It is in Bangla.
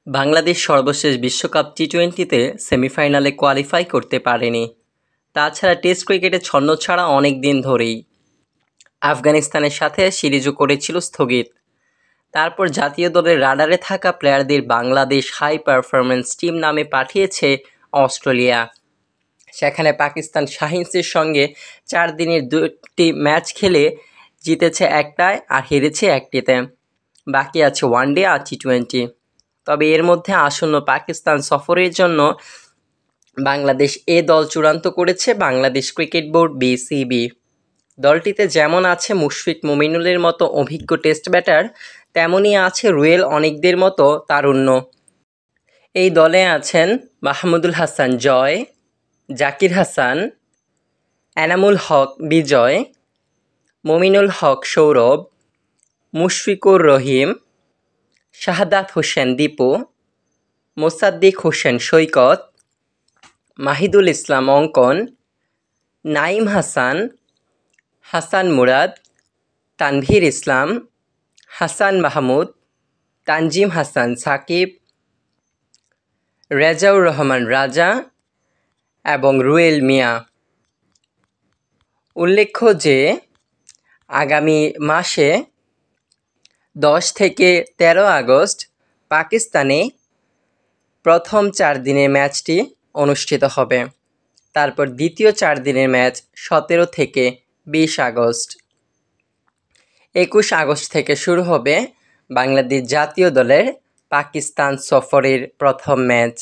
বাংলাদেশ সর্বশেষ বিশ্বকাপ টি-20তে সেমিফাইনালে কোয়ালিফাই করতে পারেনি। তাছাড়া টেস্ট ক্রিকেটে ছন্নছাড়া অনেক দিন ধরেই। আফগানিস্তানের সাথে সিরিজও করেছিল স্থগিত। তারপর জাতীয় দলের রাডারে থাকা প্লেয়ারদের বাংলাদেশ হাই পারফরম্যান্স টিম নামে পাঠিয়েছে অস্ট্রেলিয়া। সেখানে পাকিস্তান শাহিনসের সঙ্গে 4 দিনের 2টি ম্যাচ খেলে জিতেছে একটায় আর হেরেছে একটিতে। বাকি আছে ওয়ানডে আর টি-20। তবে এর মধ্যে আসন্ন পাকিস্তান সফরের জন্য বাংলাদেশ দল চূড়ান্ত করেছে বাংলাদেশ ক্রিকেট বোর্ড বিসিবি। দলটিতে যেমন আছে মুশফিক মুমিনুলের মতো অভিজ্ঞ টেস্ট ব্যাটার, তেমনই আছে রুয়েল অনিকদের মতো তারুণ্য। এই দলে আছেন মাহমুদুল হাসান জয়, জাকির হাসান, এনামুল হক বিজয়, মুমিনুল হক সৌরভ, মুশফিকুর রহিম, শাহাদাত হোসেন দীপু, মোসাদ্দিক হোসেন সৈকত, মাহিদুল ইসলাম অঙ্কন, নাঈম হাসান, হাসান মুরাদ, তানভীর ইসলাম, হাসান মাহমুদ, তানজিম হাসান সাকিব, রেজাউর রহমান রাজা এবং রুয়েল মিয়া। উল্লেখ্য যে আগামী মাসে 10 থেকে 13 আগস্ট পাকিস্তানে প্রথম 4 দিনের ম্যাচটি অনুষ্ঠিত হবে। তারপর দ্বিতীয় 4 দিনের ম্যাচ 17 থেকে 20 আগস্ট। 21 আগস্ট থেকে শুরু হবে বাংলাদেশ জাতীয় দলের পাকিস্তান সফরের প্রথম ম্যাচ।